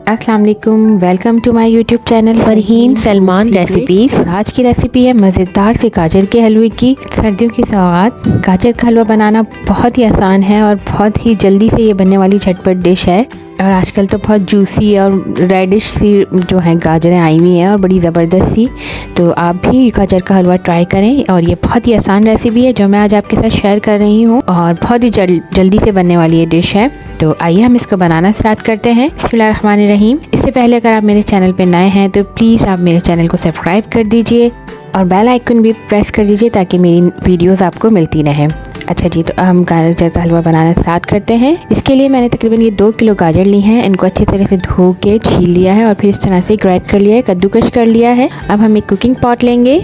अस्सलाम वालेकुम, welcome to my YouTube channel Farheen Salman recipes. और आज की रेसिपी है मज़ेदार से गाजर के हलवे की। सर्दियों की सौगात गाजर का हलवा बनाना बहुत ही आसान है और बहुत ही जल्दी से ये बनने वाली झटपट डिश है। और आजकल तो बहुत जूसी और रेडिश सी जो है गाजरें आई हुई हैं और बड़ी ज़बरदस्त सी। तो आप भी गाजर का हलवा ट्राई करें और ये बहुत ही आसान रेसिपी है जो मैं आज आपके साथ शेयर कर रही हूँ और बहुत ही जल्दी से बनने वाली ये डिश है। तो आइए हम इसको बनाना स्टार्ट करते हैं। बिस्मिल्लाहिर्रहमानिर्रहीम। इससे पहले अगर आप मेरे चैनल पे नए हैं तो प्लीज़ आप मेरे चैनल को सब्सक्राइब कर दीजिए और बेल आइकन भी प्रेस कर दीजिए ताकि मेरी वीडियोस आपको मिलती रहें। अच्छा जी, तो हम गाजर का हलवा बनाना स्टार्ट करते हैं। इसके लिए मैंने तकरीबन ये 2 किलो गाजर ली हैं। इनको अच्छी तरह से धो के छील लिया है और फिर इस तरह से ग्राइंड कर लिया है, कद्दूकश कर लिया है। अब हम एक कुकिंग पॉट लेंगे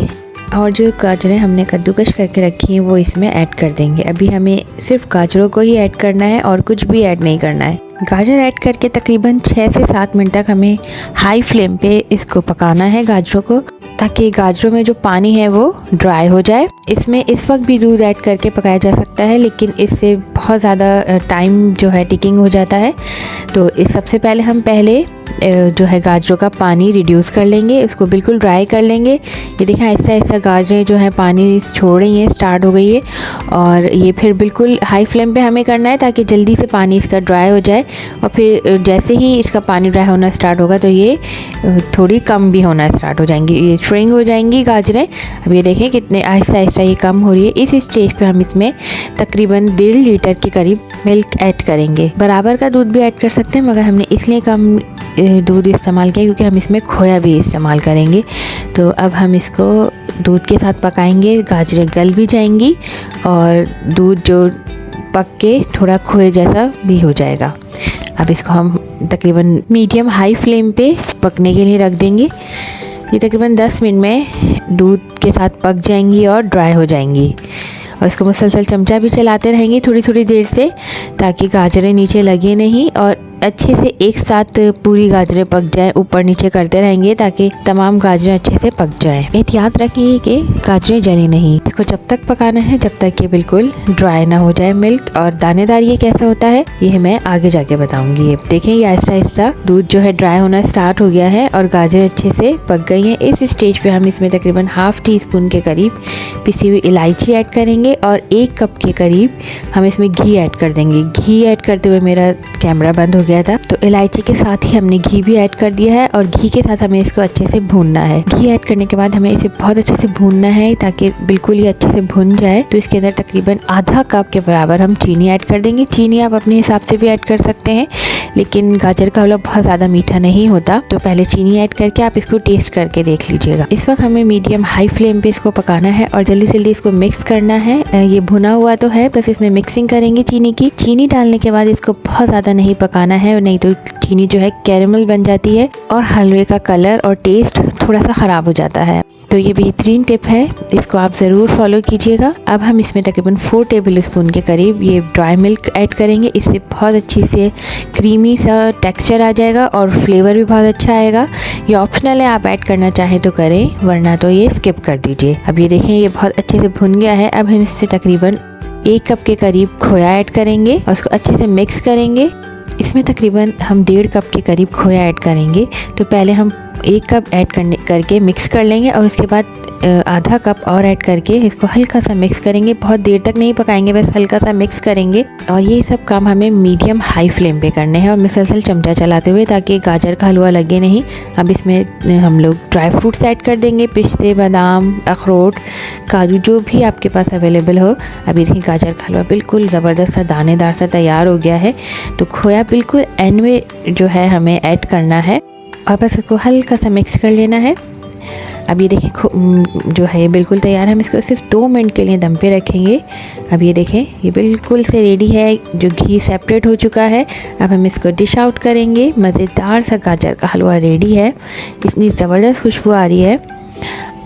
और जो गाजरें हमने कद्दूकश करके रखी हैं वो इसमें ऐड कर देंगे। अभी हमें सिर्फ गाजरों को ही ऐड करना है और कुछ भी ऐड नहीं करना है। गाजर ऐड करके तकरीबन 6 से 7 मिनट तक हमें हाई फ्लेम पे इसको पकाना है गाजरों को, ताकि गाजरों में जो पानी है वो ड्राई हो जाए। इसमें इस वक्त भी दूध ऐड करके पकाया जा सकता है, लेकिन इससे बहुत ज़्यादा टाइम जो है टिकिंग हो जाता है। तो इस सबसे पहले हम जो है गाजरों का पानी रिड्यूस कर लेंगे, उसको बिल्कुल ड्राई कर लेंगे। ये देखें आहिस्ता आहिस्ता गाजरें जो है पानी छोड़ रही हैं, स्टार्ट हो गई है। और ये फिर बिल्कुल हाई फ्लेम पे हमें करना है ताकि जल्दी से पानी इसका ड्राई हो जाए। और फिर जैसे ही इसका पानी ड्राई होना स्टार्ट होगा तो ये थोड़ी कम भी होना स्टार्ट हो जाएंगी, ये श्रिंक हो जाएंगी गाजरें। अब ये देखें कितने आहिस्ता आहिस्ता ये कम हो रही है। इस स्टेज पे हम इसमें तकरीबन 1.5 लीटर के करीब मिल्क ऐड करेंगे। बराबर का दूध भी ऐड कर सकते हैं, मगर हमने इसलिए कम दूध इस्तेमाल किया क्योंकि हम इसमें खोया भी इस्तेमाल करेंगे। तो अब हम इसको दूध के साथ पकाएंगे, गाजरें गल भी जाएंगी और दूध जो पक के थोड़ा खोए जैसा भी हो जाएगा। अब इसको हम तकरीबन मीडियम हाई फ्लेम पे पकने के लिए रख देंगे। ये तकरीबन 10 मिनट में दूध के साथ पक जाएंगी और ड्राई हो जाएंगी। और इसको मुसलसल चमचा भी चलाते रहेंगे थोड़ी थोड़ी देर से, ताकि गाजरें नीचे लगे नहीं और अच्छे से एक साथ पूरी गाजरें पक जाएं। ऊपर नीचे करते रहेंगे ताकि तमाम गाजरें अच्छे से पक जाएं। एहतियात रखिए कि गाजरें जले नहीं। इसको जब तक पकाना है जब तक ये बिल्कुल ड्राई ना हो जाए मिल्क। और दानेदार ये कैसा होता है ये मैं आगे जाके बताऊंगी। ये देखें ये आहिस्ता आहिस्ता दूध जो है ड्राई होना स्टार्ट हो गया है और गाजरें अच्छे से पक गई हैं। इस स्टेज पे हम इसमें तकरीबन ½ टीस्पून के करीब पिसी हुई इलायची ऐड करेंगे और 1 कप के करीब हम इसमें घी ऐड कर देंगे। घी ऐड करते हुए मेरा कैमरा बंद हो गया था, तो इलायची के साथ ही हमने घी भी ऐड कर दिया है और घी के साथ हमें इसको अच्छे से भूनना है। घी ऐड करने के बाद हमें इसे बहुत अच्छे से भूनना है ताकि बिल्कुल ये अच्छे से भुन जाए। तो इसके अंदर तकरीबन ½ कप के बराबर हम चीनी ऐड कर देंगे। चीनी आप अपने हिसाब से भी ऐड कर सकते हैं, लेकिन गाजर का हलवा बहुत ज़्यादा मीठा नहीं होता, तो पहले चीनी ऐड करके आप इसको टेस्ट करके देख लीजिएगा। इस वक्त हमें मीडियम हाई फ्लेम पे इसको पकाना है और जल्दी जल्दी इसको मिक्स करना है। ये भुना हुआ तो है, बस इसमें मिक्सिंग करेंगे चीनी की। चीनी डालने के बाद इसको बहुत ज़्यादा नहीं पकाना है, नहीं तो चीनी जो है कैरेमल बन जाती है और हलवे का कलर और टेस्ट थोड़ा सा ख़राब हो जाता है। तो ये बेहतरीन टिप है, इसको आप ज़रूर फॉलो कीजिएगा। अब हम इसमें तकरीबन 4 टेबल स्पून के करीब ये ड्राई मिल्क ऐड करेंगे। इससे बहुत अच्छी से क्रीमी सा टेक्सचर आ जाएगा और फ्लेवर भी बहुत अच्छा आएगा। ये ऑप्शनल है, आप ऐड करना चाहें तो करें, वरना तो ये स्किप कर दीजिए। अब ये देखें ये बहुत अच्छे से भुन गया है। अब हम इसमें तकरीबन 1 कप के करीब खोया ऐड करेंगे और उसको अच्छे से मिक्स करेंगे। इसमें तकरीबन हम 1.5 कप के करीब खोया ऐड करेंगे। तो पहले हम 1 कप ऐड करके मिक्स कर लेंगे और उसके बाद ½ कप और ऐड करके इसको हल्का सा मिक्स करेंगे। बहुत देर तक नहीं पकाएंगे, बस हल्का सा मिक्स करेंगे। और ये सब काम हमें मीडियम हाई फ्लेम पे करने हैं और मुसलसल चमचा चलाते हुए, ताकि गाजर का हलवा लगे नहीं। अब इसमें हम लोग ड्राई फ्रूट्स ऐड कर देंगे, पिस्ते, बादाम, अखरोट, काजू, जो भी आपके पास अवेलेबल हो। अभी देखिए गाजर का हलवा बिल्कुल ज़बरदस्त सा दानेदार सा तैयार हो गया है। तो खोया बिल्कुल एंड में जो है हमें ऐड करना है और बस इसको हल्का सा मिक्स कर लेना है। अब ये देखें जो है ये बिल्कुल तैयार है। हम इसको सिर्फ 2 मिनट के लिए दम पे रखेंगे। अब ये देखें ये बिल्कुल से रेडी है, जो घी सेपरेट हो चुका है। अब हम इसको डिश आउट करेंगे। मज़ेदार सा गाजर का हलवा रेडी है, इतनी ज़बरदस्त खुशबू आ रही है।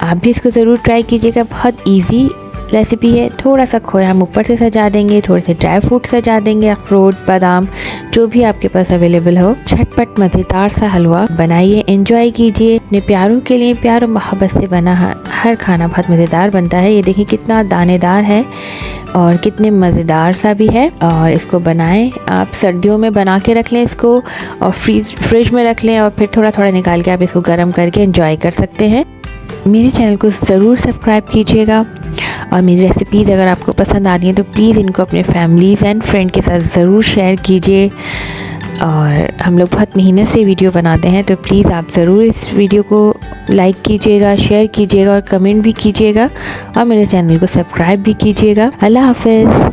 आप भी इसको ज़रूर ट्राई कीजिएगा। बहुत ईजी रेसिपी है। थोड़ा सा खोया हम ऊपर से सजा देंगे, थोड़े से ड्राई फ्रूट सजा देंगे, अखरोट, बादाम, जो भी आपके पास अवेलेबल हो। झटपट मज़ेदार सा हलवा बनाइए, एंजॉय कीजिए। अपने प्यारों के लिए प्यार और मोहब्बत से बना हर खाना बहुत मज़ेदार बनता है। ये देखिए कितना दानेदार है और कितने मज़ेदार सा भी है। और इसको बनाएं आप, सर्दियों में बना के रख लें इसको और फ्रिज में रख लें और फिर थोड़ा थोड़ा निकाल के आप इसको गर्म करके एंजॉय कर सकते हैं। मेरे चैनल को ज़रूर सब्सक्राइब कीजिएगा और मेरी रेसिपीज़ अगर आपको पसंद आ रही हैं तो प्लीज़ इनको अपने फैमिलीज़ एंड फ्रेंड के साथ ज़रूर शेयर कीजिए। और हम लोग बहुत मेहनत से वीडियो बनाते हैं, तो प्लीज़ आप ज़रूर इस वीडियो को लाइक कीजिएगा, शेयर कीजिएगा और कमेंट भी कीजिएगा और मेरे चैनल को सब्सक्राइब भी कीजिएगा। अल्लाह हाफ़िज़।